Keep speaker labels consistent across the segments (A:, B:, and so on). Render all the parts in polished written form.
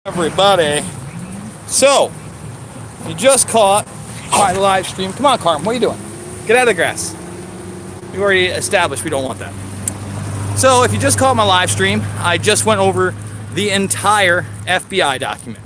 A: Everybody. So, you just caught my live stream. Come on, Carm, what are you doing? Get out of the grass. We already established we don't want that. So, if you just caught my live stream, I just went over the entire FBI document.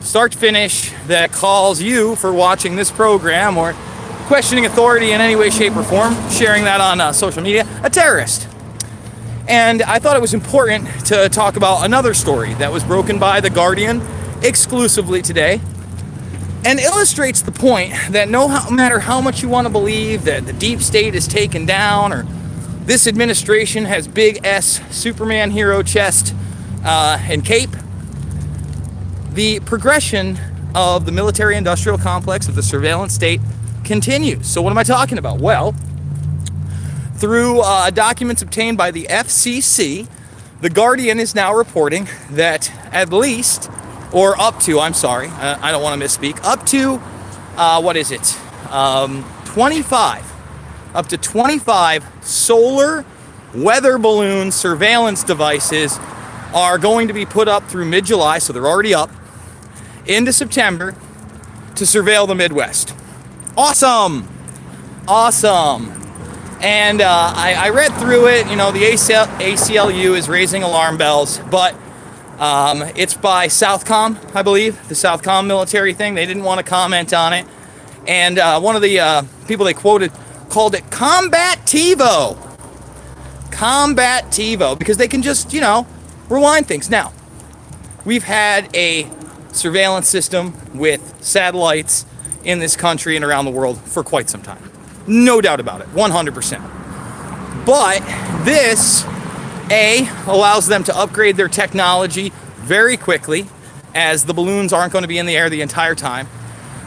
A: Start to finish, that calls you for watching this program or questioning authority in any way, shape, or form, sharing that on social media, a terrorist. And I thought it was important to talk about another story that was broken by The Guardian exclusively today and illustrates the point that no matter how much you want to believe that the deep state is taken down or this administration has big S Superman hero chest and cape, the progression of the military-industrial complex of the surveillance state continues. So what am I talking about? Well, through documents obtained by the FCC, The Guardian is now reporting that at least, or up to, I don't want to misspeak, up to, 25 solar weather balloon surveillance devices are going to be put up through mid-July, so they're already up, into September to surveil the Midwest. Awesome! And I read through it. You know, the ACLU is raising alarm bells, but it's by Southcom, I believe, the Southcom military thing. They didn't want to comment on it. And one of the people they quoted called it Combat TiVo. Combat TiVo, because they can just, rewind things. Now, we've had a surveillance system with satellites in this country and around the world for quite some time. No doubt about it, 100%. But this, allows them to upgrade their technology very quickly, as the balloons aren't going to be in the air the entire time.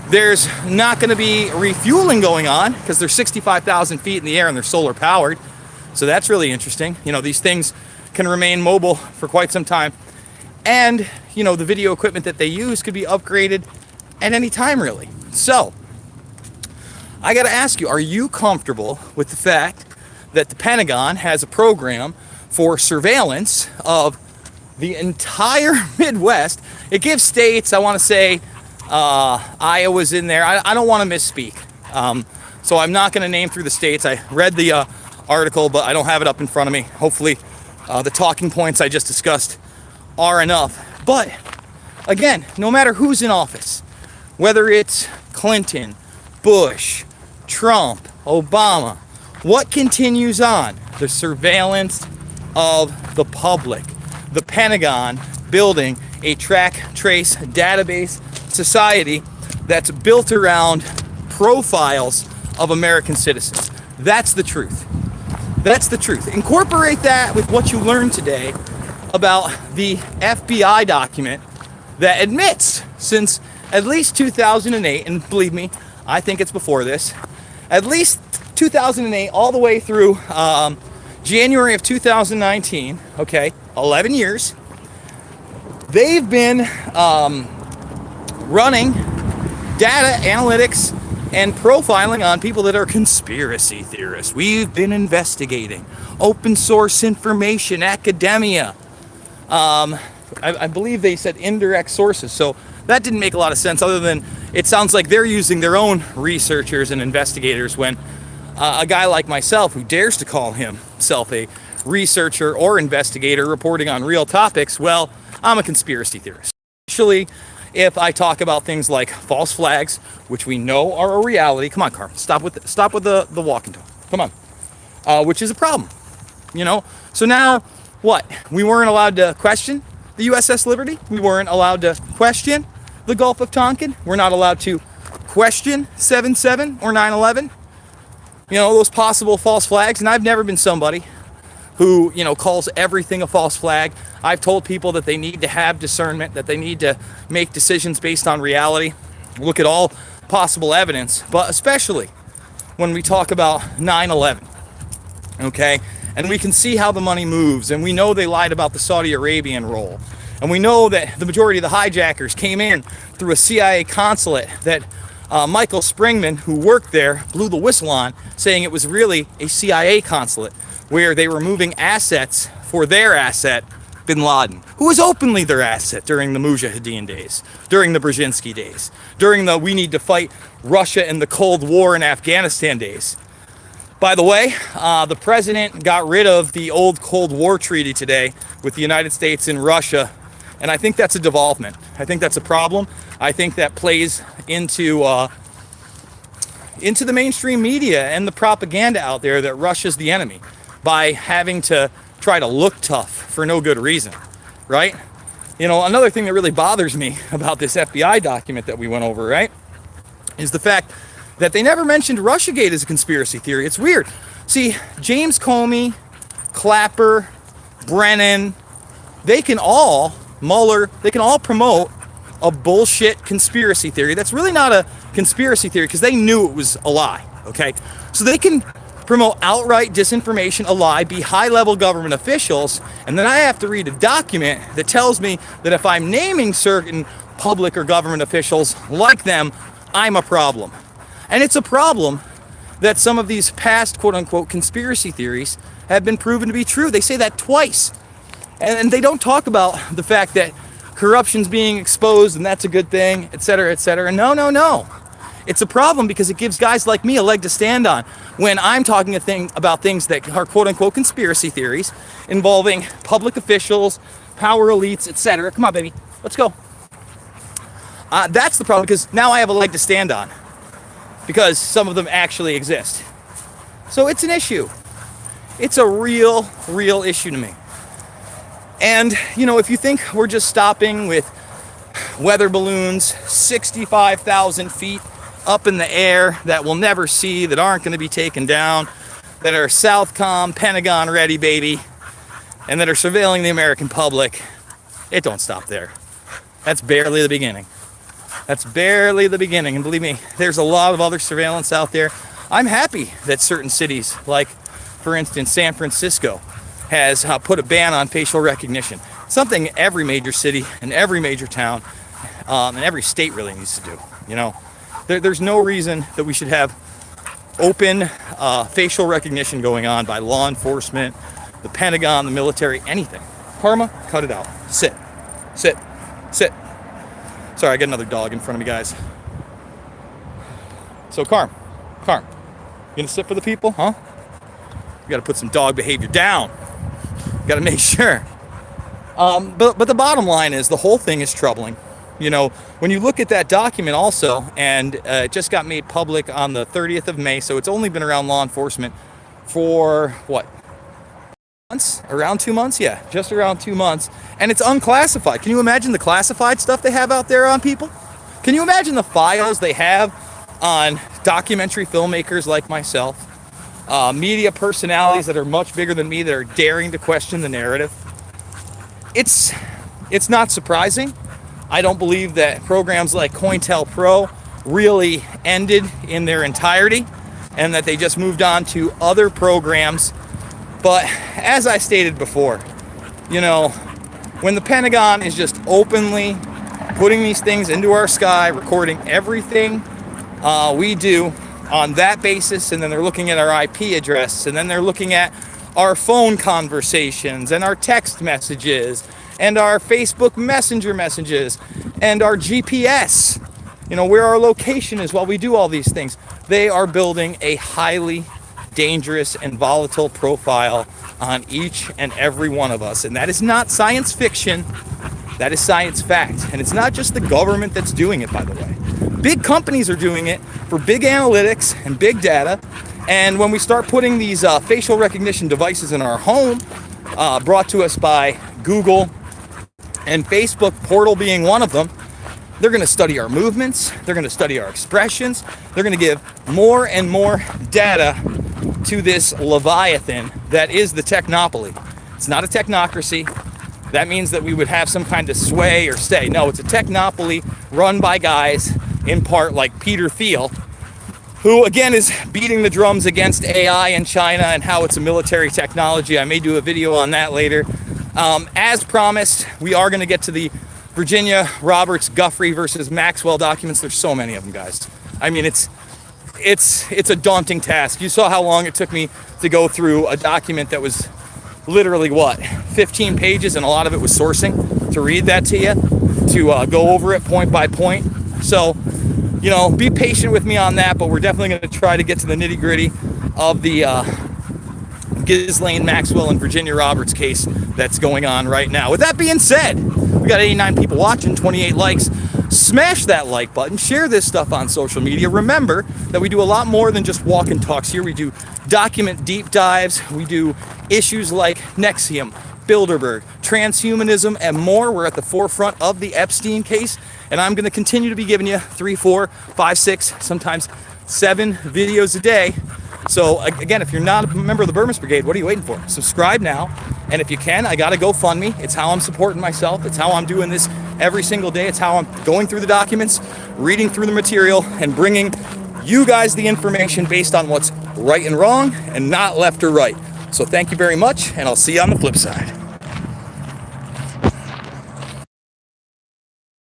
A: There's not going to be refueling going on, because they're 65,000 feet in the air and they're solar powered. So that's really interesting. These things can remain mobile for quite some time. And, the video equipment that they use could be upgraded at any time, really. So, I got to ask you, are you comfortable with the fact that the Pentagon has a program for surveillance of the entire Midwest? It gives states, I want to say, Iowa's in there. I don't want to misspeak. So I'm not going to name through the states. I read the article, but I don't have it up in front of me. Hopefully, the talking points I just discussed are enough. But, again, no matter who's in office, whether it's Clinton, Bush, Trump, Obama, what continues on? The surveillance of the public. The Pentagon building a track, trace, database society that's built around profiles of American citizens. That's the truth. That's the truth. Incorporate that with what you learned today about the FBI document that admits since at least 2008, and believe me, I think it's before this, at least 2008 all the way through January of 2019, 11 years, they've been running data analytics and profiling on people that are conspiracy theorists. We've been investigating open source information, academia. I believe they said indirect sources, so that didn't make a lot of sense, other than it sounds like they're using their own researchers and investigators, when a guy like myself, who dares to call himself a researcher or investigator reporting on real topics, well, I'm a conspiracy theorist. Especially if I talk about things like false flags, which we know are a reality. Come on, Carl, stop with the walking talk. Come on, which is a problem. So now what? We weren't allowed to question the USS Liberty. We weren't allowed to question the Gulf of Tonkin. We're not allowed to question 7/7 or 9/11. Those possible false flags. And I've never been somebody who, calls everything a false flag. I've told people that they need to have discernment, that they need to make decisions based on reality, look at all possible evidence, but especially when we talk about 9/11, And we can see how the money moves, and we know they lied about the Saudi Arabian role. And we know that the majority of the hijackers came in through a CIA consulate that Michael Springman, who worked there, blew the whistle on, saying it was really a CIA consulate where they were moving assets for their asset bin Laden, who was openly their asset during the Mujahideen days, during the Brzezinski days, during the we need to fight Russia in the Cold War in Afghanistan days. By the way, the president got rid of the old Cold War treaty today with the United States and Russia, and I think that's a devolvement. I think that's a problem. I think that plays into the mainstream media and the propaganda out there that Russia's the enemy by having to try to look tough for no good reason, right? You know, another thing that really bothers me about this FBI document that we went over, right, is the fact that they never mentioned Russiagate as a conspiracy theory. It's weird. See, James Comey, Clapper, Brennan, Mueller, they can all promote a bullshit conspiracy theory that's really not a conspiracy theory because they knew it was a lie, okay? So they can promote outright disinformation, a lie, be high-level government officials, and then I have to read a document that tells me that if I'm naming certain public or government officials like them, I'm a problem. And it's a problem that some of these past quote-unquote conspiracy theories have been proven to be true. They say that twice. And they don't talk about the fact that corruption's being exposed and that's a good thing, et cetera, et cetera. No. It's a problem because it gives guys like me a leg to stand on when I'm talking about things that are quote-unquote conspiracy theories involving public officials, power elites, et cetera. Come on, baby. Let's go. That's the problem because now I have a leg to stand on, because some of them actually exist. So it's an issue. It's a real issue to me. And, you know, if you think we're just stopping with weather balloons 65,000 feet up in the air that we'll never see, that aren't going to be taken down, that are Southcom, Pentagon ready, baby, and that are surveilling the American public, it don't stop there. That's barely the beginning. That's barely the beginning. And believe me, there's a lot of other surveillance out there. I'm happy that certain cities, like, for instance, San Francisco, has put a ban on facial recognition. Something every major city and every major town and every state really needs to do. You know, there's no reason that we should have open facial recognition going on by law enforcement, the Pentagon, the military, anything. Karma, cut it out. Sit. Sorry, I got another dog in front of me, guys. So, Carm, you gonna sit for the people, huh? You gotta put some dog behavior down. You gotta make sure. But the bottom line is the whole thing is troubling. You know, when you look at that document also, and it just got made public on the 30th of May, so it's only been around law enforcement for, what, months? Around 2 months? Yeah, just around 2 months. And it's unclassified. Can you imagine the classified stuff they have out there on people? Can you imagine the files they have on documentary filmmakers like myself, media personalities that are much bigger than me that are daring to question the narrative? It's not surprising. I don't believe that programs like COINTELPRO really ended in their entirety and that they just moved on to other programs. But as I stated before, you know, when the Pentagon is just openly putting these things into our sky, recording everything we do on that basis, and then they're looking at our IP address, and then they're looking at our phone conversations and our text messages and our Facebook Messenger messages and our GPS, you know, where our location is while we do all these things. They are building a highly dangerous and volatile profile on each and every one of us. And that is not science fiction. That is science fact. And it's not just the government that's doing it, by the way. Big companies are doing it for big analytics and big data. And when we start putting these facial recognition devices in our home, brought to us by Google and Facebook, Portal being one of them, they're going to study our movements. They're going to study our expressions. They're going to give more and more data to this leviathan that is the technopoly. It's not a technocracy. That means that we would have some kind of sway or say. No, it's a technopoly run by guys, in part like Peter Thiel, who again is beating the drums against AI in China and how it's a military technology. I may do a video on that later. As promised, we are going to get to the Virginia Roberts Guthrie versus Maxwell documents. There's so many of them, guys. I mean, it's a daunting task. You saw how long it took me to go through a document that was literally what, 15 pages, and a lot of it was sourcing to read that to you, to go over it point by point. So, you know, be patient with me on that, but we're definitely going to try to get to the nitty gritty of the Ghislaine Maxwell and Virginia Roberts case that's going on right now. With that being said, we got 89 people watching, 28 likes. Smash that like button, share this stuff on social media. Remember that we do a lot more than just walk and talks here. We do document deep dives, we do issues like NXIVM, Bilderberg, transhumanism, and more. We're at the forefront of the Epstein case, and I'm going to continue to be giving you 3, 4, 5, 6, sometimes 7 videos a day. So again, if you're not a member of the Burmese Brigade, what are you waiting for? Subscribe now, and if you can, I got a GoFundMe. It's how I'm supporting myself. It's how I'm doing this every single day. It's how I'm going through the documents, reading through the material, and bringing you guys the information based on what's right and wrong and not left or right. So thank you very much, and I'll see you on the flip side.